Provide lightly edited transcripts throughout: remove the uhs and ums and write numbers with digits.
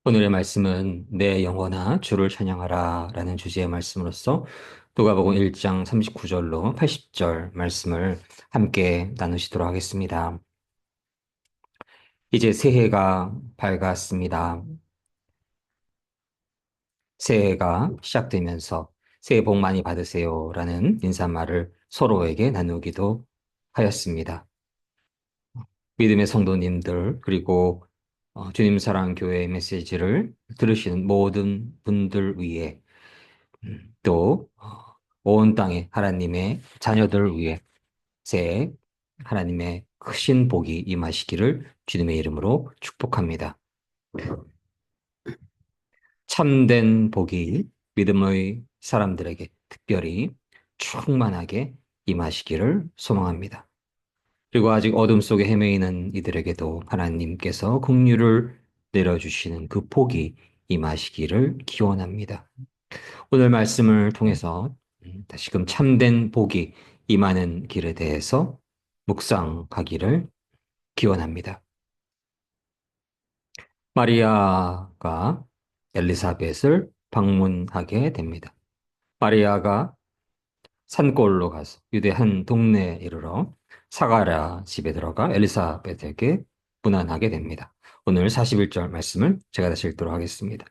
오늘의 말씀은 내 영혼아 주를 찬양하라 라는 주제의 말씀으로서 누가복음 1장 39절로 80절 말씀을 함께 나누시도록 하겠습니다. 이제 새해가 밝았습니다. 새해가 시작되면서 새해 복 많이 받으세요 라는 인사말을 서로에게 나누기도 하였습니다. 믿음의 성도님들 그리고 주님 사랑 교회 메시지를 들으시는 모든 분들 위해 또 온 땅에 하나님의 자녀들을 위해 새해 하나님의 크신 복이 임하시기를 주님의 이름으로 축복합니다. 참된 복이 믿음의 사람들에게 특별히 충만하게 임하시기를 소망합니다. 그리고 아직 어둠 속에 헤매이는 이들에게도 하나님께서 긍휼을 내려주시는 그 복이 임하시기를 기원합니다. 오늘 말씀을 통해서 다시금 참된 복이 임하는 길에 대해서 묵상하기를 기원합니다. 마리아가 엘리사벳을 방문하게 됩니다. 마리아가 산골로 가서 유대 한 동네에 이르러 사가랴 집에 들어가 엘리사벳에게 문안하게 됩니다. 오늘 41절 말씀을 제가 다시 읽도록 하겠습니다.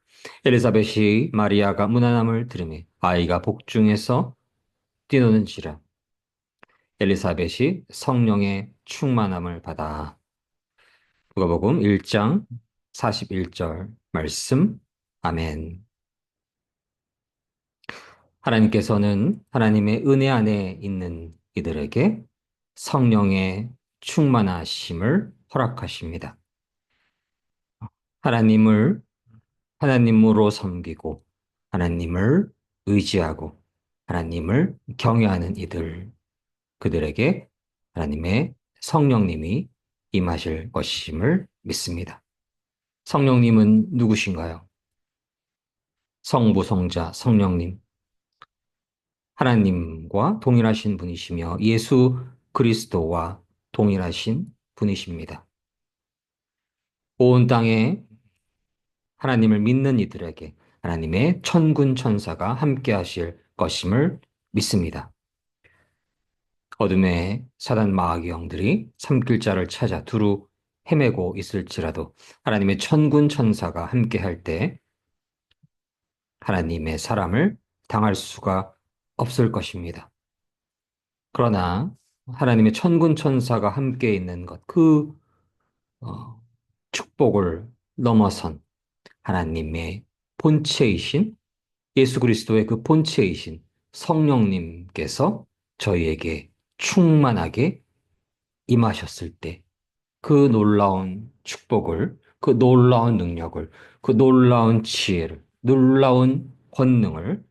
엘리사벳이 마리아가 문안함을 들으며 아이가 복중에서 뛰노는지라 엘리사벳이 성령의 충만함을 받아 누가복음 1장 41절 말씀 아멘. 하나님께서는 하나님의 은혜 안에 있는 이들에게 성령의 충만하심을 허락하십니다. 하나님을 하나님으로 섬기고 하나님을 의지하고 하나님을 경외하는 이들 그들에게 하나님의 성령님이 임하실 것임을 믿습니다. 성령님은 누구신가요? 성부, 성자, 성령님. 하나님과 동일하신 분이시며 예수 그리스도와 동일하신 분이십니다. 온 땅에 하나님을 믿는 이들에게 하나님의 천군 천사가 함께 하실 것임을 믿습니다. 어둠의 사단 마귀 영들이 삼킬자를 찾아 두루 헤매고 있을지라도 하나님의 천군 천사가 함께 할 때 하나님의 사람을 당할 수가 없을 것입니다. 그러나 하나님의 천군 천사가 함께 있는 것, 어, 축복을 넘어선 하나님의 본체이신 예수 그리스도의 그 본체이신 성령님께서 저희에게 충만하게 임하셨을 때 그 놀라운 축복을, 그 놀라운 능력을, 그 놀라운 지혜를, 놀라운 권능을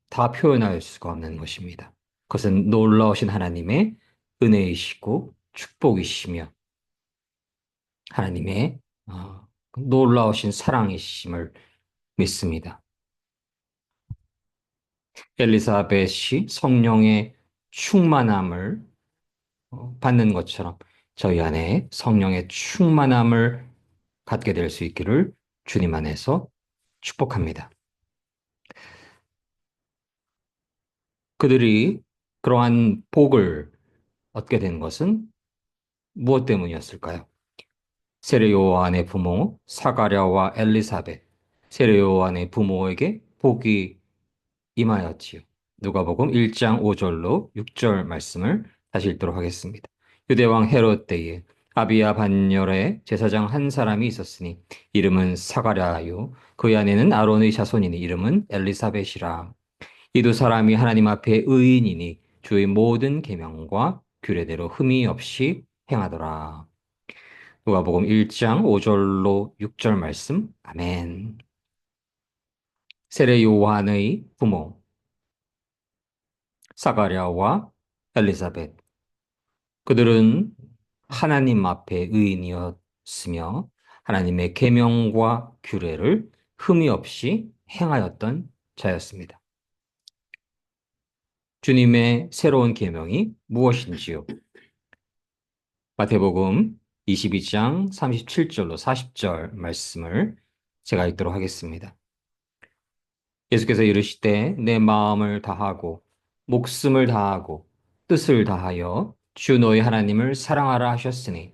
다 표현할 수가 없는 것입니다. 그것은 놀라우신 하나님의 은혜이시고 축복이시며 하나님의 놀라우신 사랑이심을 믿습니다. 엘리사벳이 성령의 충만함을 받는 것처럼 저희 안에 성령의 충만함을 갖게 될 수 있기를 주님 안에서 축복합니다. 그들이 그러한 복을 얻게 된 것은 무엇 때문이었을까요? 세례 요한의 부모 사가랴와 엘리사벳, 세례 요한의 부모에게 복이 임하였지요. 누가복음 1장 5절로 6절 말씀을 다시 읽도록 하겠습니다. 유대왕 헤롯 때에 아비야 반열에 제사장 한 사람이 있었으니 이름은 사가랴요 그의 아내는 아론의 자손이니 이름은 엘리사벳이라. 이 두 사람이 하나님 앞에 의인이니 주의 모든 계명과 규례대로 흠이 없이 행하더라. 누가복음 1장 5절로 6절 말씀. 아멘. 세례 요한의 부모 사가랴와 엘리사벳. 그들은 하나님 앞에 의인이었으며 하나님의 계명과 규례를 흠이 없이 행하였던 자였습니다. 주님의 새로운 계명이 무엇인지요? 마태복음 22장 37절로 40절 말씀을 제가 읽도록 하겠습니다. 예수께서 이르시되 내 마음을 다하고 목숨을 다하고 뜻을 다하여 주 너희 하나님을 사랑하라 하셨으니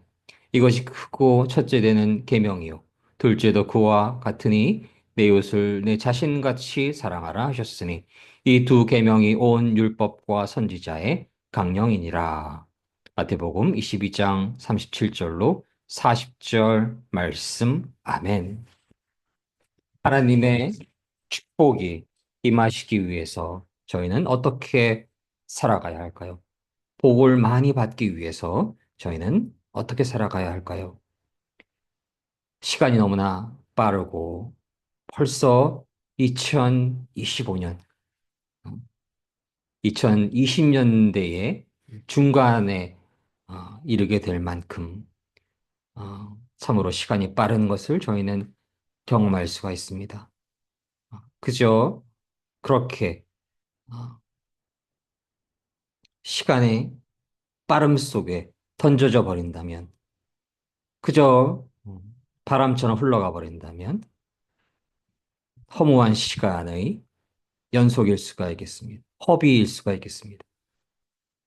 이것이 크고 첫째 되는 계명이요 둘째도 그와 같으니 내 이웃을 내 자신같이 사랑하라 하셨으니 이 두 계명이 온 율법과 선지자의 강령이니라. 마태복음 22장 37절로 40절 말씀. 아멘. 하나님의 축복이 임하시기 위해서 저희는 어떻게 살아가야 할까요? 복을 많이 받기 위해서 저희는 어떻게 살아가야 할까요? 시간이 너무나 빠르고 벌써 2025년, 2020년대의 중간에 이르게 될 만큼 참으로 시간이 빠른 것을 저희는 경험할 수가 있습니다. 그저 그렇게 어, 시간의 빠름 속에 던져져 버린다면, 그저 바람처럼 흘러가 버린다면 허무한 시간의 연속일 수가 있겠습니다. 허비일 수가 있겠습니다.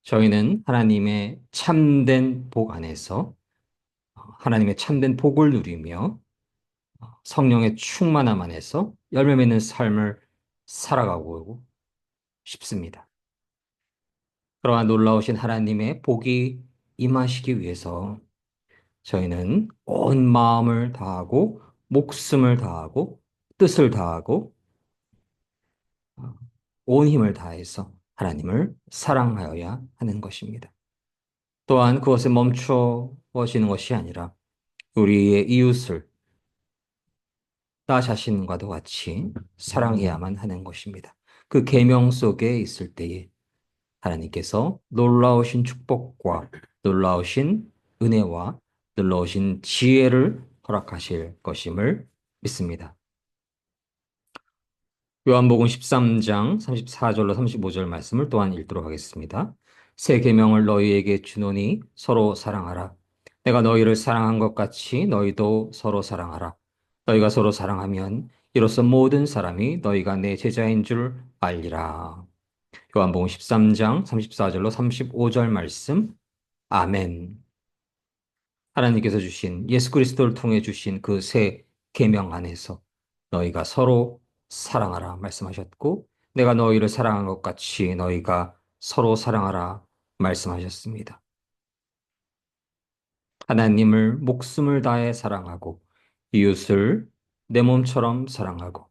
저희는 하나님의 참된 복 안에서 하나님의 참된 복을 누리며 성령의 충만함 안에서 열매 맺는 삶을 살아가고 싶습니다. 그러한 놀라우신 하나님의 복이 임하시기 위해서 저희는 온 마음을 다하고 목숨을 다하고 뜻을 다하고 어, 온 힘을 다해서 하나님을 사랑하여야 하는 것입니다. 또한 그것에 멈춰 버시는 것이 아니라 우리의 이웃을 나 자신과도 같이 사랑해야만 하는 것입니다. 그 계명 속에 있을 때에 하나님께서 놀라우신 축복과 놀라우신 은혜와 놀라우신 지혜를 허락하실 것임을 믿습니다. 요한복음 13장 34절로 35절 말씀을 또한 읽도록 하겠습니다. 새 계명을 너희에게 주노니 서로 사랑하라. 내가 너희를 사랑한 것 같이 너희도 서로 사랑하라. 너희가 서로 사랑하면 이로써 모든 사람이 너희가 내 제자인 줄 알리라. 요한복음 13장 34절로 35절 말씀. 아멘. 하나님께서 주신 예수 그리스도를 통해 주신 그 새 계명 안에서 너희가 서로 사랑하라 말씀하셨고 내가 너희를 사랑한 것 같이 너희가 서로 사랑하라 말씀하셨습니다. 하나님을 목숨을 다해 사랑하고 이웃을 내 몸처럼 사랑하고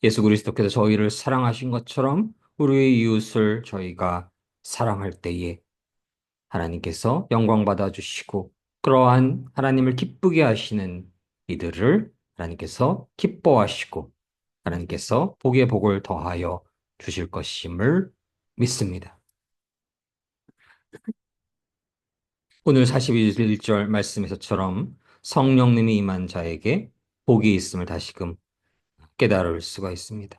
예수 그리스도께서 저희를 사랑하신 것처럼 우리의 이웃을 저희가 사랑할 때에 하나님께서 영광 받아 주시고 그러한 하나님을 기쁘게 하시는 이들을 하나님께서 기뻐하시고 하나님께서 복의 복을 더하여 주실 것임을 믿습니다. 오늘 41절 말씀에서처럼 성령님이 임한 자에게 복이 있음을 다시금 깨달을 수가 있습니다.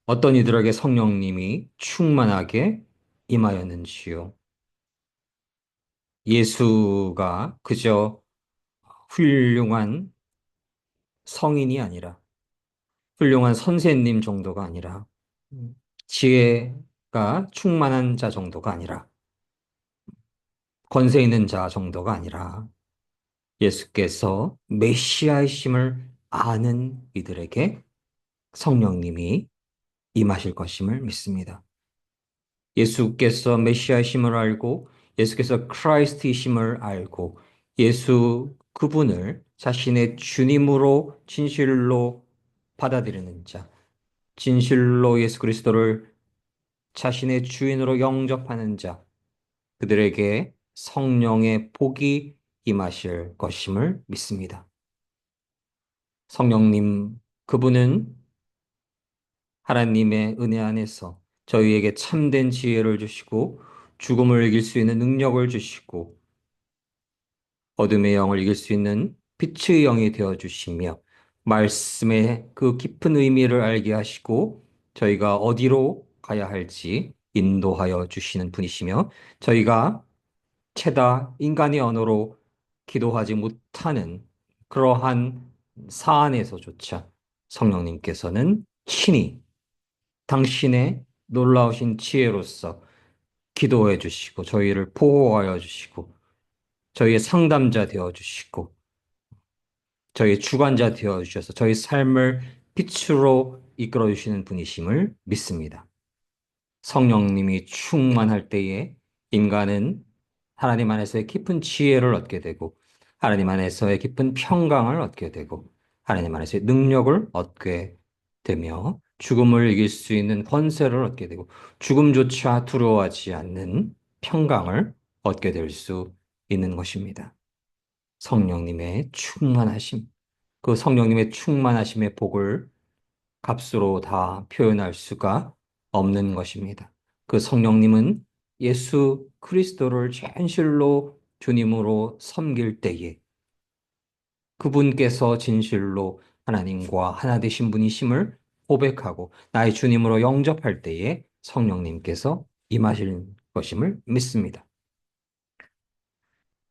어떤 이들에게 성령님이 충만하게 임하였는지요. 예수가 그저 훌륭한 성인이 아니라 훌륭한 선생님 정도가 아니라 지혜가 충만한 자 정도가 아니라 권세 있는 자 정도가 아니라 예수께서 메시아이심을 아는 이들에게 성령님이 임하실 것임을 믿습니다. 예수께서 메시아이심을 알고 예수께서 크라이스트이심을 알고 예수 그분을 자신의 주님으로 진실로 받아들이는 자, 진실로 예수 그리스도를 자신의 주인으로 영접하는 자, 그들에게 성령의 복이 임하실 것임을 믿습니다. 성령님, 그분은 하나님의 은혜 안에서 저희에게 참된 지혜를 주시고 죽음을 이길 수 있는 능력을 주시고 어둠의 영을 이길 수 있는 빛의 영이 되어 주시며 말씀의 그 깊은 의미를 알게 하시고 저희가 어디로 가야 할지 인도하여 주시는 분이시며 저희가 채다 인간의 언어로 기도하지 못하는 그러한 사안에서조차 성령님께서는 친히 당신의 놀라우신 지혜로서 기도해 주시고 저희를 보호하여 주시고 저희의 상담자 되어 주시고 저희의 주관자 되어 주셔서 저희 삶을 빛으로 이끌어 주시는 분이심을 믿습니다. 성령님이 충만할 때에 인간은 하나님 안에서의 깊은 지혜를 얻게 되고 하나님 안에서의 깊은 평강을 얻게 되고 하나님 안에서의 능력을 얻게 되며 죽음을 이길 수 있는 권세를 얻게 되고 죽음조차 두려워하지 않는 평강을 얻게 될 수 있는 것입니다. 성령님의 충만하심, 그 성령님의 충만하심의 복을 값으로 다 표현할 수가 없는 것입니다. 그 성령님은 예수 그리스도를 진실로 주님으로 섬길 때에 그분께서 진실로 하나님과 하나 되신 분이심을 고백하고 나의 주님으로 영접할 때에 성령님께서 임하실 것임을 믿습니다.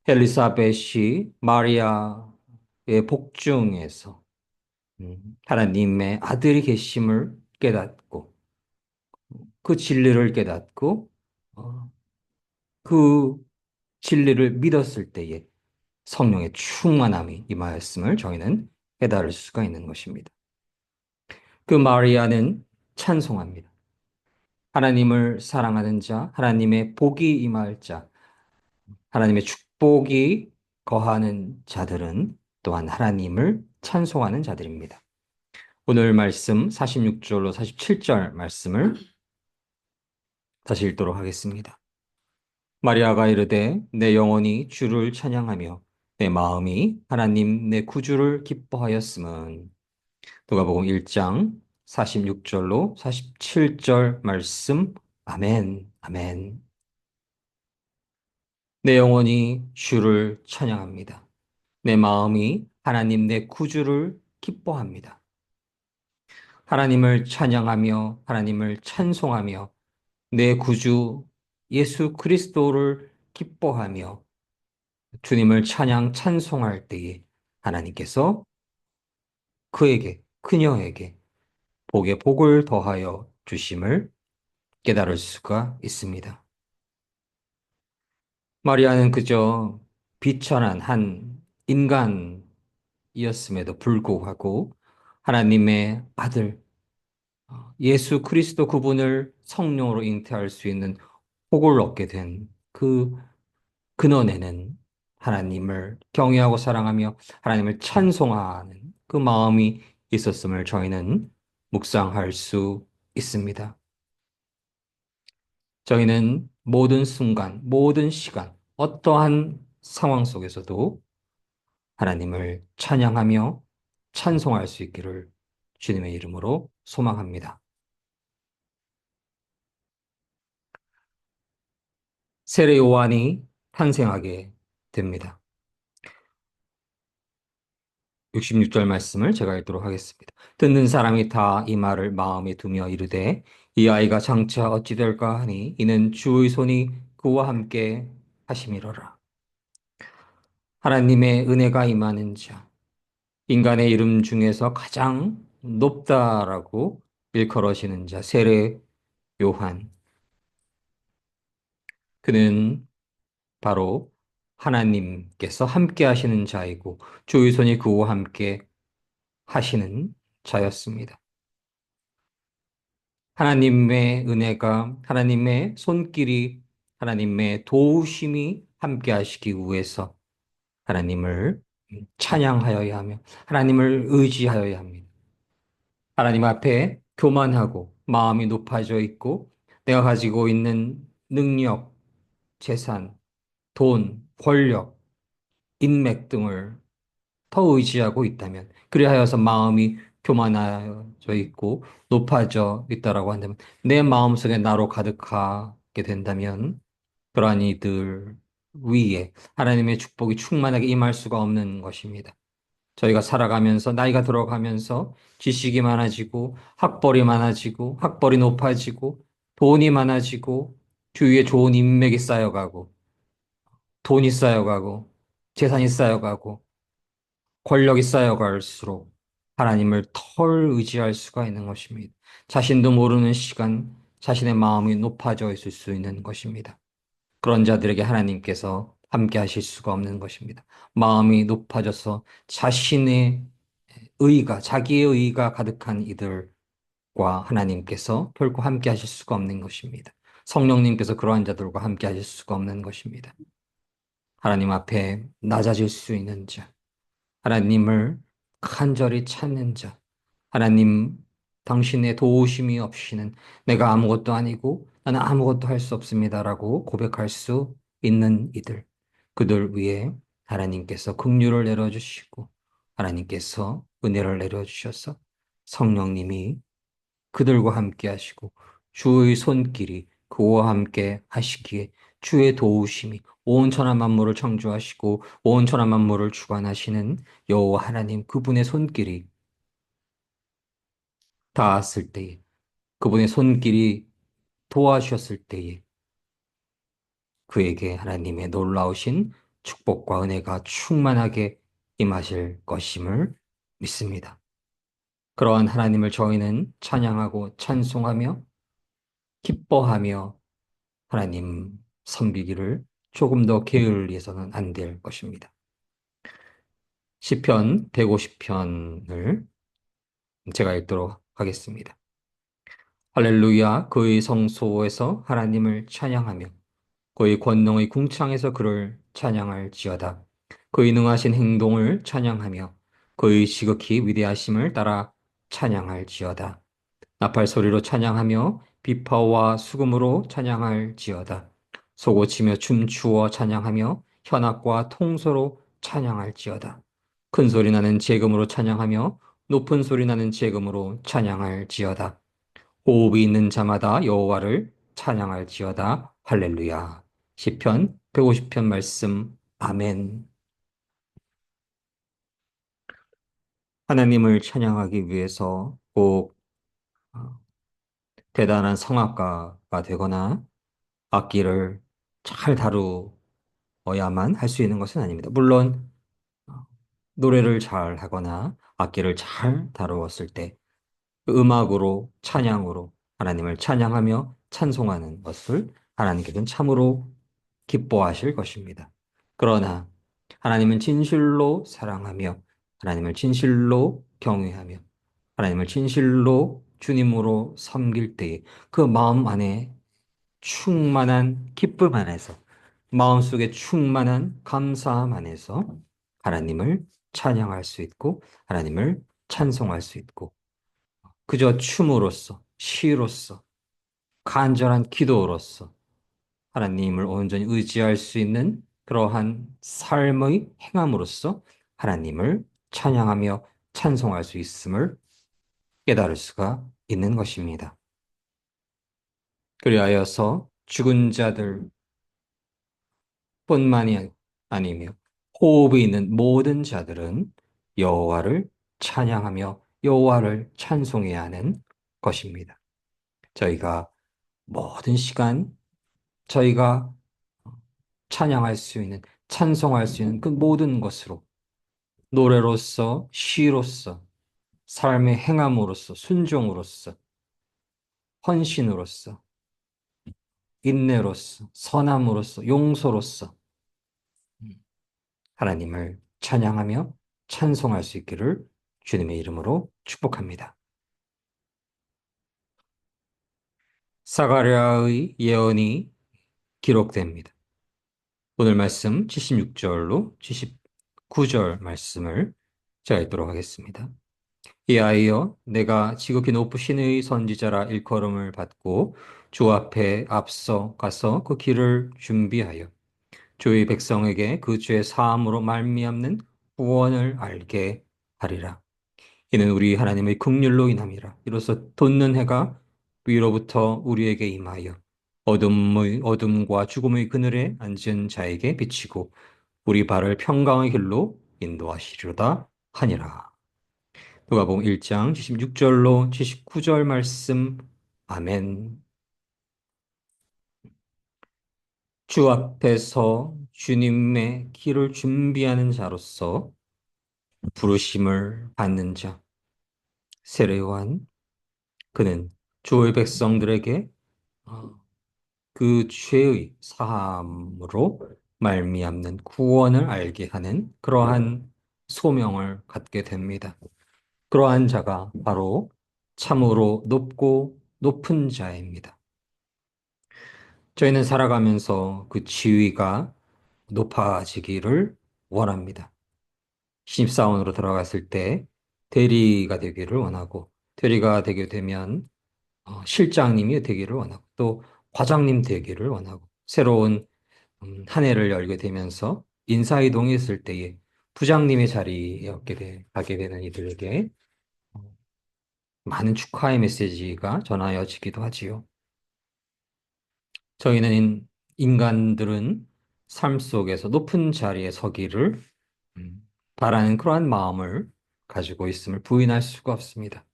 엘리사벳이 마리아의 복중에서 하나님의 아들이 계심을 깨닫고 그 진리를 깨닫고 어, 그 진리를 믿었을 때에 성령의 충만함이 임하였음을 저희는 깨달을 수가 있는 것입니다. 그 마리아는 찬송합니다. 하나님을 사랑하는 자, 하나님의 복이 임할 자, 하나님의 축복이 거하는 자들은 또한 하나님을 찬송하는 자들입니다. 오늘 말씀 46절로 47절 말씀을 다시 읽도록 하겠습니다. 마리아가 이르되 내 영혼이 주를 찬양하며 내 마음이 하나님 내 구주를 기뻐하였음은 누가복음 1장 46절로 47절 말씀 아멘 아멘. 내 영혼이 주를 찬양합니다. 내 마음이 하나님 내 구주를 기뻐합니다. 하나님을 찬양하며 하나님을 찬송하며 내 구주 예수 그리스도를 기뻐하며 주님을 찬양 찬송할 때에 하나님께서 그에게 그녀에게 복에 복을 더하여 주심을 깨달을 수가 있습니다. 마리아는 그저 비천한 한 인간이었음에도 불구하고 하나님의 아들 예수 그리스도 그분을 성령으로 잉태할 수 있는 복을 얻게 된 그 근원에는 하나님을 경외하고 사랑하며 하나님을 찬송하는 그 마음이 있었음을 저희는 묵상할 수 있습니다. 저희는 모든 순간, 모든 시간, 어떠한 상황 속에서도 하나님을 찬양하며 찬송할 수 있기를 주님의 이름으로 소망합니다. 세례 요한이 탄생하게 됩니다. 66절 말씀을 제가 읽도록 하겠습니다. 듣는 사람이 다 이 말을 마음에 두며 이르되 이 아이가 장차 어찌 될까 하니 이는 주의 손이 그와 함께 하심이로라. 하나님의 은혜가 임하는 자, 인간의 이름 중에서 가장 높다라고 일컬어지는 자, 세례 요한. 그는 바로 하나님께서 함께 하시는 자이고 주의 손이 그와 함께 하시는 자였습니다. 하나님의 은혜가 하나님의 손길이 하나님의 도우심이 함께 하시기 위해서 하나님을 찬양하여야 하며 하나님을 의지하여야 합니다. 하나님 앞에 교만하고 마음이 높아져 있고 내가 가지고 있는 능력, 재산, 돈, 권력, 인맥 등을 더 의지하고 있다면 그리하여서 마음이 교만해져 있고 높아져 있다라고 한다면 내 마음속에 나로 가득하게 된다면 그러한 이들 위에 하나님의 축복이 충만하게 임할 수가 없는 것입니다. 저희가 살아가면서 나이가 들어가면서 지식이 많아지고 학벌이 많아지고 학벌이 높아지고 돈이 많아지고 주위에 좋은 인맥이 쌓여가고 돈이 쌓여가고 재산이 쌓여가고 권력이 쌓여갈수록 하나님을 덜 의지할 수가 있는 것입니다. 자신도 모르는 시간, 자신의 마음이 높아져 있을 수 있는 것입니다. 그런 자들에게 하나님께서 함께 하실 수가 없는 것입니다. 마음이 높아져서 자신의 자기의 의가 가득한 이들과 하나님께서 결코 함께 하실 수가 없는 것입니다. 성령님께서 그러한 자들과 함께 하실 수가 없는 것입니다. 하나님 앞에 낮아질 수 있는 자, 하나님을 간절히 찾는 자, 하나님, 당신의 도우심이 없이는 내가 아무것도 아니고 나는 아무것도 할 수 없습니다라고 고백할 수 있는 이들, 그들 위에 하나님께서 긍휼을 내려주시고 하나님께서 은혜를 내려주셔서 성령님이 그들과 함께 하시고 주의 손길이 그와 함께 하시기에 주의 도우심이 온 천하 만물을 창조하시고 온 천하 만물을 주관하시는 여호와 하나님 그분의 손길이 닿았을 때에 그분의 손길이 도와주셨을 때에 그에게 하나님의 놀라우신 축복과 은혜가 충만하게 임하실 것임을 믿습니다. 그러한 하나님을 저희는 찬양하고 찬송하며 기뻐하며 하나님 섬기기를 조금 더 게을리해서는 안 될 것입니다. 시편 150편을 제가 읽도록 하겠습니다. 할렐루야, 그의 성소에서 하나님을 찬양하며 그의 권능의 궁창에서 그를 찬양할지어다. 그의 능하신 행동을 찬양하며 그의 지극히 위대하심을 따라 찬양할지어다. 나팔 소리로 찬양하며 비파와 수금으로 찬양할지어다. 소고치며 춤추어 찬양하며 현악과 통소로 찬양할지어다. 큰 소리 나는 재금으로 찬양하며 높은 소리 나는 재금으로 찬양할지어다. 호흡이 있는 자마다 여호와를 찬양할지어다. 할렐루야. 시편 150편 말씀. 아멘. 하나님을 찬양하기 위해서 꼭 어, 대단한 성악가가 되거나 악기를 잘 다루어야만 할 수 있는 것은 아닙니다. 물론 어, 노래를 잘 하거나 악기를 잘 다루었을 때 음악으로 찬양으로 하나님을 찬양하며 찬송하는 것을 하나님께서는 참으로 기뻐하실 것입니다. 그러나 하나님을 진실로 사랑하며 하나님을 진실로 경외하며 하나님을 진실로 주님으로 섬길 때에 그 마음 안에 충만한 기쁨 안에서 마음속에 충만한 감사함 안에서 하나님을 찬양할 수 있고 하나님을 찬송할 수 있고 그저 춤으로써 시로써 간절한 기도로써 하나님을 온전히 의지할 수 있는 그러한 삶의 행함으로써 하나님을 찬양하며 찬송할 수 있음을 깨달을 수가 있는 것입니다. 그리하여서 죽은 자들 뿐만이 아니며 호흡이 있는 모든 자들은 여호와를 찬양하며 여호와를 찬송해야 하는 것입니다. 저희가 모든 시간 저희가 찬양할 수 있는 찬송할 수 있는 그 모든 것으로 노래로서 시로서 삶의 행함으로써 순종으로서 헌신으로서 인내로서 선함으로써 용서로서 하나님을 찬양하며 찬송할 수 있기를 주님의 이름으로 축복합니다. 사가랴의 예언이 기록됩니다. 오늘 말씀 76절로 79절 말씀을 제가 읽도록 하겠습니다. 이하여 내가 지극히 높으신 의 선지자라 일컬음을 받고 주 앞에 앞서 가서 그 길을 준비하여 주의 백성에게 그 죄 사함으로 말미암는 구원을 알게 하리라. 이는 우리 하나님의 긍휼로 인함이라. 이로써 돋는 해가 위로부터 우리에게 임하여 어둠과 죽음의 그늘에 앉은 자에게 비치고 우리 발을 평강의 길로 인도하시리로다 하니라. 누가복음 1장 76절로 79절 말씀. 아멘. 주 앞에서 주님의 길을 준비하는 자로서 부르심을 받는 자, 세례 요한, 그는 주의 백성들에게 어, 그 죄의 사함으로 말미암는 구원을 알게 하는 그러한 소명을 갖게 됩니다. 그러한 자가 바로 참으로 높고 높은 자입니다. 저희는 살아가면서 그 지위가 높아지기를 원합니다. 신입사원으로 들어갔을 때 대리가 되기를 원하고, 대리가 되게 되면 실장님이 되기를 원하고, 또 과장님 되기를 원하고, 새로운 한 해를 열게 되면서 인사이동이 있을 때에 부장님의 자리에 가게 되는 이들에게 어, 많은 축하의 메시지가 전하여지기도 하지요. 저희는 인간들은 삶 속에서 높은 자리에 서기를 바라는 그러한 마음을 가지고 있음을 부인할 수가 없습니다.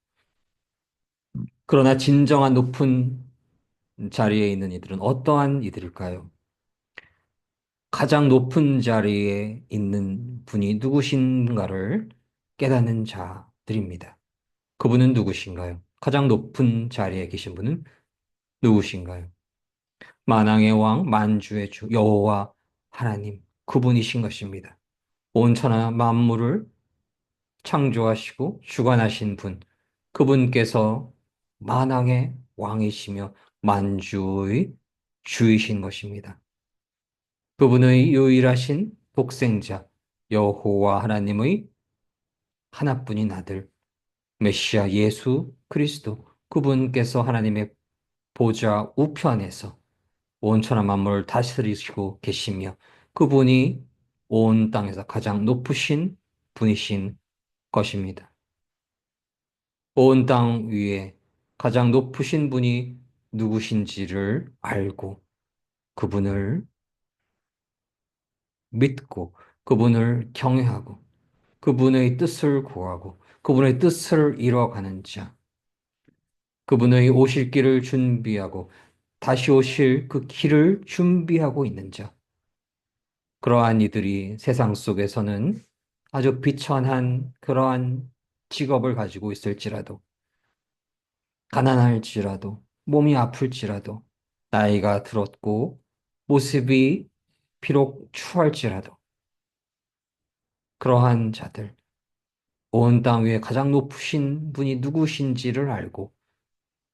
그러나 진정한 높은 자리에 있는 이들은 어떠한 이들일까요? 가장 높은 자리에 있는 분이 누구신가를 깨닫는 자들입니다. 그분은 누구신가요? 가장 높은 자리에 계신 분은 누구신가요? 만왕의 왕, 만주의 주, 여호와 하나님, 그분이신 것입니다. 온 천하 만물을 창조하시고 주관하신 분, 그분께서 만왕의 왕이시며 만주의 주이신 것입니다. 그분의 유일하신 독생자, 여호와 하나님의 하나뿐인 아들, 메시아 예수 그리스도, 그분께서 하나님의 보좌 우편에서 온 천하 만물을 다스리시고 계시며, 그분이 온 땅에서 가장 높으신 분이신 것입니다. 온 땅 위에 가장 높으신 분이 누구신지를 알고 그분을 믿고 그분을 경외하고 그분의 뜻을 구하고 그분의 뜻을 이뤄가는 자, 그분의 오실 길을 준비하고 다시 오실 그 길을 준비하고 있는 자, 그러한 이들이 세상 속에서는 아주 비천한 그러한 직업을 가지고 있을지라도, 가난할지라도, 몸이 아플지라도, 나이가 들었고, 모습이 비록 추할지라도, 그러한 자들, 온 땅 위에 가장 높으신 분이 누구신지를 알고,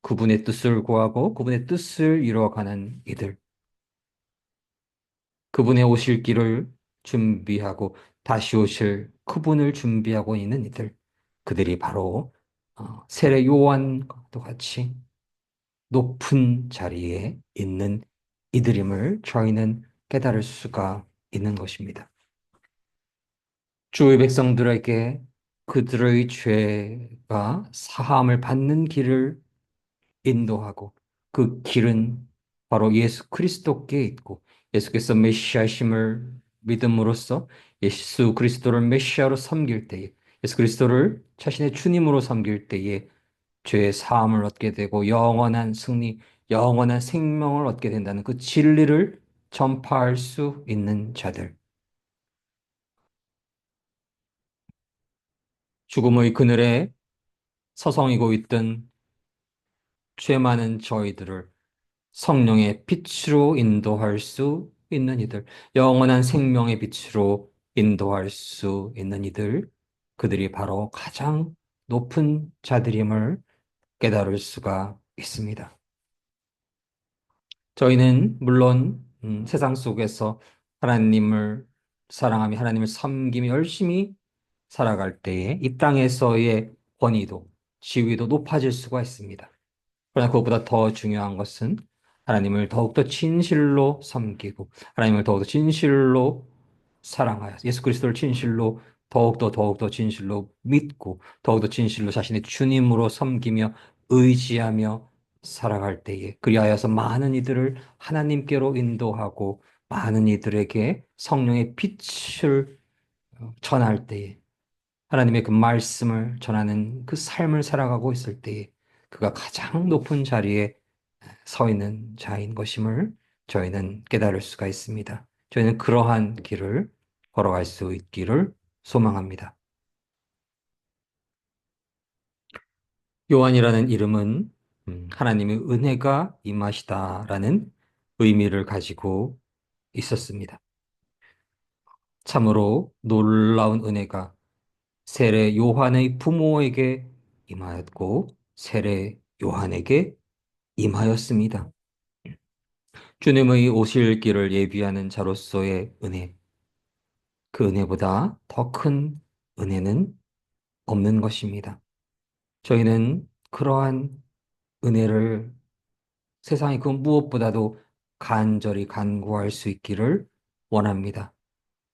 그분의 뜻을 구하고, 그분의 뜻을 이루어가는 이들, 그분의 오실 길을 준비하고, 다시 오실 그분을 준비하고 있는 이들, 그들이 바로 세례 요한과도 같이 높은 자리에 있는 이들임을 저희는 깨달을 수가 있는 것입니다. 주의 백성들에게 그들의 죄가 사함을 받는 길을 인도하고, 그 길은 바로 예수 그리스도께 있고, 예수께서 메시아심을 믿음으로써 예수 그리스도를 메시아로 섬길 때에, 예수 그리스도를 자신의 주님으로 섬길 때에 죄의 사함을 얻게 되고 영원한 승리, 영원한 생명을 얻게 된다는 그 진리를 전파할 수 있는 자들. 죽음의 그늘에 서성이고 있던 죄 많은 저희들을 성령의 빛으로 인도할 수 있는 이들, 영원한 생명의 빛으로 인도할 수 있는 이들, 그들이 바로 가장 높은 자들임을 깨달을 수가 있습니다. 저희는 물론 세상 속에서 하나님을 사랑하며 하나님을 섬기며 열심히 살아갈 때에 이 땅에서의 권위도 지위도 높아질 수가 있습니다. 그러나 그것보다 더 중요한 것은 하나님을 더욱더 진실로 섬기고 하나님을 더욱더 진실로 사랑하여 예수 그리스도를 진실로 더욱더 진실로 믿고 더욱더 진실로 자신의 주님으로 섬기며 의지하며 살아갈 때에, 그리하여서 많은 이들을 하나님께로 인도하고 많은 이들에게 성령의 빛을 전할 때에, 하나님의 그 말씀을 전하는 그 삶을 살아가고 있을 때에 그가 가장 높은 자리에 서 있는 자인 것임을 저희는 깨달을 수가 있습니다. 저희는 그러한 길을 걸어갈 수 있기를 소망합니다. 요한이라는 이름은 하나님의 은혜가 임하시다라는 의미를 가지고 있었습니다. 참으로 놀라운 은혜가 세례 요한의 부모에게 임하였고 세례 요한에게 임하였습니다. 주님의 오실 길을 예비하는 자로서의 은혜, 그 은혜보다 더 큰 은혜는 없는 것입니다. 저희는 그러한 은혜를 세상의 그 무엇보다도 간절히 간구할 수 있기를 원합니다.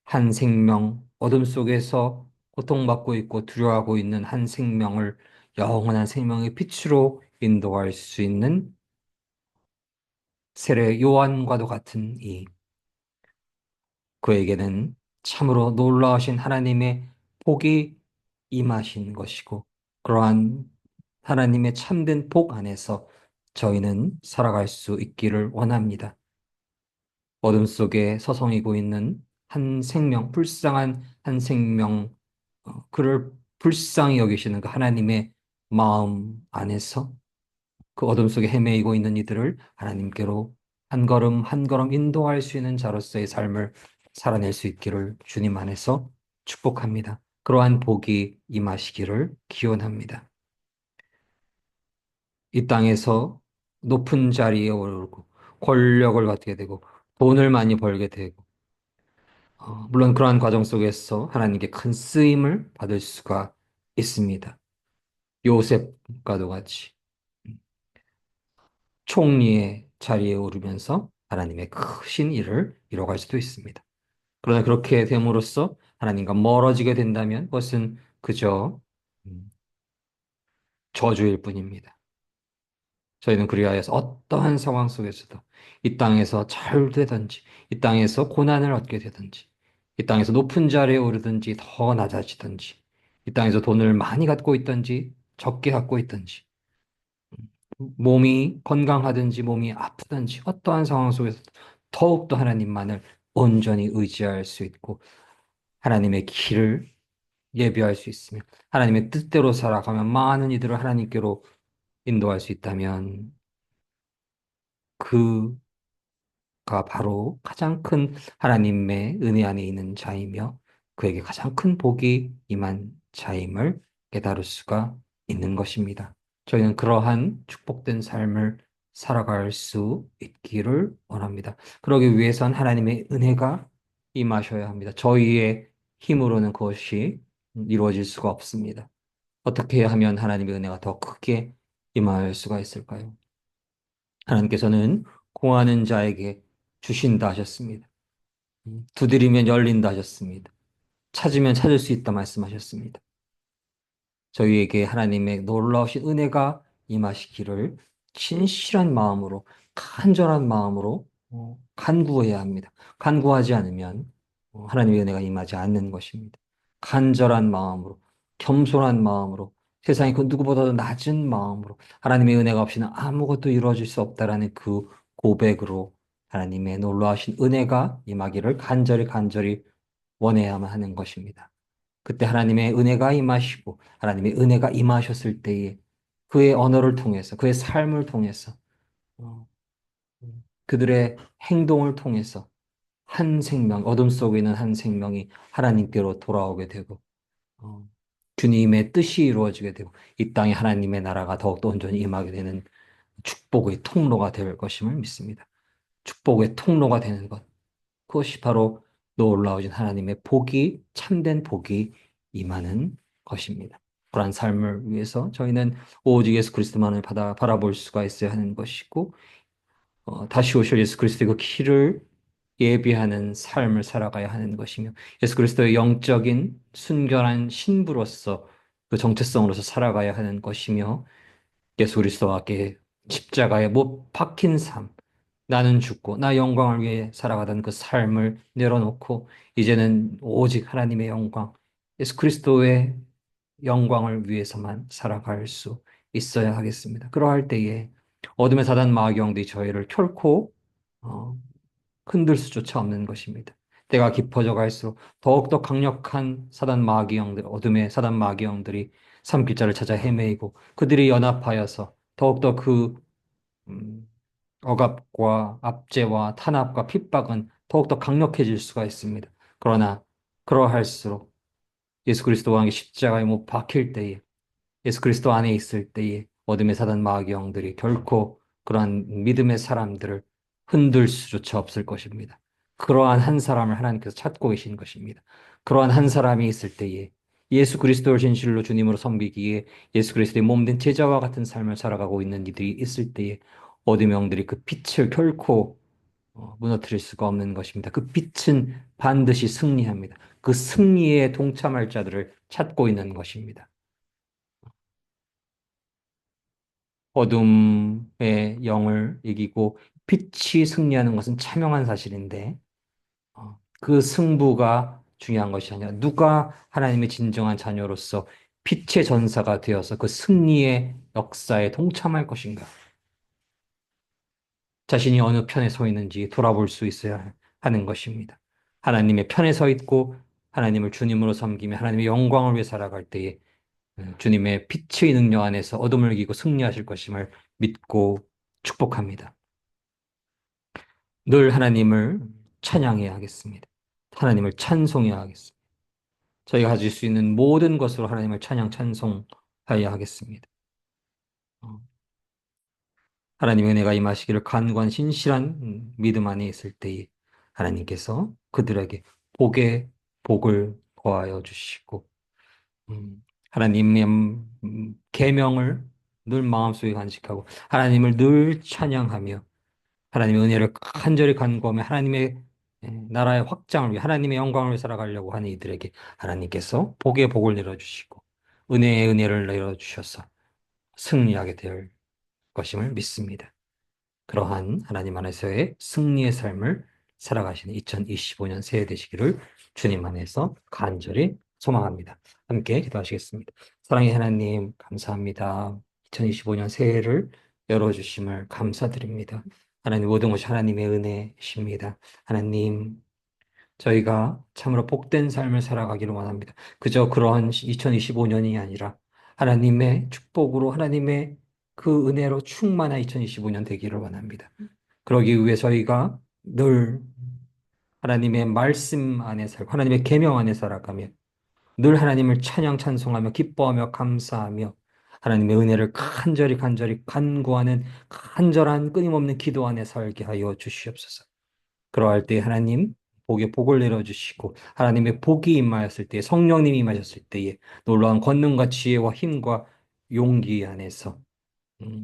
한 생명, 어둠 속에서 고통받고 있고 두려워하고 있는 한 생명을 영원한 생명의 빛으로 인도할 수 있는 세례 요한과도 같은 그에게는 참으로 놀라우신 하나님의 복이 임하신 것이고, 그러한 하나님의 참된 복 안에서 저희는 살아갈 수 있기를 원합니다. 어둠 속에 서성이고 있는 한 생명, 불쌍한 한 생명, 그를 불쌍히 여기시는 그 하나님의 마음 안에서 그 어둠 속에 헤매이고 있는 이들을 하나님께로 한 걸음 한 걸음 인도할 수 있는 자로서의 삶을 살아낼 수 있기를 주님 안에서 축복합니다. 그러한 복이 임하시기를 기원합니다. 이 땅에서 높은 자리에 오르고 권력을 갖게 되고 돈을 많이 벌게 되고 물론 그러한 과정 속에서 하나님께 큰 쓰임을 받을 수가 있습니다. 요셉과도 같이 총리의 자리에 오르면서 하나님의 크신 일을 이뤄갈 수도 있습니다. 그러나 그렇게 됨으로써 하나님과 멀어지게 된다면 그것은 그저 음, 저주일 뿐입니다. 저희는 그리하여서 어떠한 상황 속에서도 이 땅에서 잘 되든지, 이 땅에서 고난을 얻게 되든지, 이 땅에서 높은 자리에 오르든지 더 낮아지든지, 이 땅에서 돈을 많이 갖고 있든지 적게 갖고 있든지, 몸이 건강하든지 몸이 아프든지 어떠한 상황 속에서 더욱더 하나님만을 온전히 의지할 수 있고 하나님의 길을 예비할 수 있으며 하나님의 뜻대로 살아가면 많은 이들을 하나님께로 인도할 수 있다면 그가 바로 가장 큰 하나님의 은혜 안에 있는 자이며 그에게 가장 큰 복이 임한 자임을 깨달을 수가 있는 것입니다. 저희는 그러한 축복된 삶을 살아갈 수 있기를 원합니다. 그러기 위해선 하나님의 은혜가 임하셔야 합니다. 저희의 힘으로는 그것이 이루어질 수가 없습니다. 어떻게 하면 하나님의 은혜가 더 크게 임할 수가 있을까요? 하나님께서는 공하는 자에게 주신다 하셨습니다. 두드리면 열린다 하셨습니다. 찾으면 찾을 수 있다 말씀하셨습니다. 저희에게 하나님의 놀라우신 은혜가 임하시기를 진실한 마음으로, 간절한 마음으로 간구해야 합니다. 간구하지 않으면 하나님의 은혜가 임하지 않는 것입니다. 간절한 마음으로, 겸손한 마음으로, 세상에 그 누구보다도 낮은 마음으로 하나님의 은혜가 없이는 아무것도 이루어질 수 없다라는 그 고백으로 하나님의 놀라우신 은혜가 임하기를 간절히 간절히 원해야만 하는 것입니다. 그때 하나님의 은혜가 임하시고 하나님의 은혜가 임하셨을 때에 그의 언어를 통해서 그의 삶을 통해서 어, 그들의 행동을 통해서 한 생명, 어둠 속에 있는 한 생명이 하나님께로 돌아오게 되고 어, 주님의 뜻이 이루어지게 되고 이 땅에 하나님의 나라가 더욱더 온전히 임하게 되는 축복의 통로가 될 것임을 믿습니다. 축복의 통로가 되는 것. 그것이 바로 놀라우신 하나님의 복이, 참된 복이 임하는 것입니다. 그러한 삶을 위해서 저희는 오직 예수 그리스도만을 바라볼 수가 있어야 하는 것이고, 다시 오실 예수 그리스도의 그 길을 예비하는 삶을 살아가야 하는 것이며, 예수 그리스도의 영적인 순결한 신부로서 그 정체성으로서 살아가야 하는 것이며, 예수 그리스도와 함께 십자가에 못 박힌 삶, 나는 죽고 나 영광을 위해 살아가던 그 삶을 내려놓고 이제는 오직 하나님의 영광, 예수 그리스도의 영광을 위해서만 살아갈 수 있어야 하겠습니다. 그러할 때에 어둠의 사단 마귀 영들이 저희를 결코 어, 흔들 수조차 없는 것입니다. 때가 깊어져 갈수록 더욱더 강력한 사단 마귀형들, 어둠의 사단 마귀형들이 산길자를 찾아 헤매이고 그들이 연합하여서 더욱더 그 음, 억압과 압제와 탄압과 핍박은 더욱더 강력해질 수가 있습니다. 그러나 그러할수록 예수 그리스도와 함께 십자가에 못 박힐 때에 예수 그리스도 안에 있을 때에 어둠의 사단 마귀 영들이 결코 그러한 믿음의 사람들을 흔들 수조차 없을 것입니다. 그러한 한 사람을 하나님께서 찾고 계신 것입니다. 그러한 한 사람이 있을 때에 예수 그리스도를 진실로 주님으로 섬기기에 예수 그리스도의 몸된 제자와 같은 삶을 살아가고 있는 이들이 있을 때에 어둠의 영들이 그 빛을 결코 무너뜨릴 수가 없는 것입니다. 그 빛은 반드시 승리합니다. 그 승리에 동참할 자들을 찾고 있는 것입니다. 어둠의 영을 이기고 빛이 승리하는 것은 차명한 사실인데 그 승부가 중요한 것이 아니라 누가 하나님의 진정한 자녀로서 빛의 전사가 되어서 그 승리의 역사에 동참할 것인가. 자신이 어느 편에 서 있는지 돌아볼 수 있어야 하는 것입니다. 하나님의 편에 서 있고 하나님을 주님으로 섬기며 하나님의 영광을 위해 살아갈 때에 주님의 빛의 능력 안에서 어둠을 이기고 승리하실 것임을 믿고 축복합니다. 늘 하나님을 찬양해야 하겠습니다. 하나님을 찬송해야 하겠습니다. 저희가 가질 수 있는 모든 것으로 하나님을 찬양, 찬송하여야 하겠습니다. 어, 하나님의 은혜가 임하시기를 간구한 신실한 믿음 안에 있을 때에 하나님께서 그들에게 복에 복을 더하여 주시고 하나님의 계명을 늘 마음속에 간직하고 하나님을 늘 찬양하며 하나님의 은혜를 간절히 간구하며 하나님의 나라의 확장을 위해 하나님의 영광을 위해 살아가려고 하는 이들에게 하나님께서 복의 복을 내려주시고 은혜의 은혜를 내려주셔서 승리하게 될 것임을 믿습니다. 그러한 하나님 안에서의 승리의 삶을 살아가시는 2025년 새해 되시기를 주님 안에서 간절히 소망합니다. 함께 기도하시겠습니다. 사랑의 하나님, 감사합니다. 2025년 새해를 열어주심을 감사드립니다. 하나님, 모든 것이 하나님의 은혜십니다. 하나님, 저희가 참으로 복된 삶을 살아가기를 원합니다. 그저 그러한 2025년이 아니라 하나님의 축복으로 하나님의 그 은혜로 충만한 2025년 되기를 원합니다. 그러기 위해 저희가 늘 하나님의 말씀 안에 살고 하나님의 계명 안에 살아가며 늘 하나님을 찬양 찬송하며 기뻐하며 감사하며 하나님의 은혜를 간절히 간구하는 간절한 끊임없는 기도 안에 살게 하여 주시옵소서. 그러할 때 하나님 복에 복을 내려주시고 하나님의 복이 임하였을 때 성령님이 임하셨을 때에 놀라운 권능과 지혜와 힘과 용기 안에서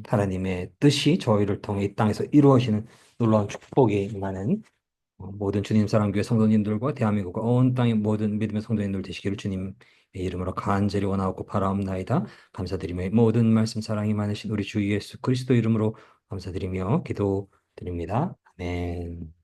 하나님의 뜻이 저희를 통해 이 땅에서 이루어지는 놀라운 축복이 임하는 모든 주님 사랑교회 성도님들과 대한민국과 온 땅의 모든 믿음의 성도님들 되시기를 주님의 이름으로 간절히 원하고 바라옵나이다. 감사드리며 모든 말씀 사랑이 많으신 우리 주 예수 그리스도 이름으로 감사드리며 기도드립니다. 아멘.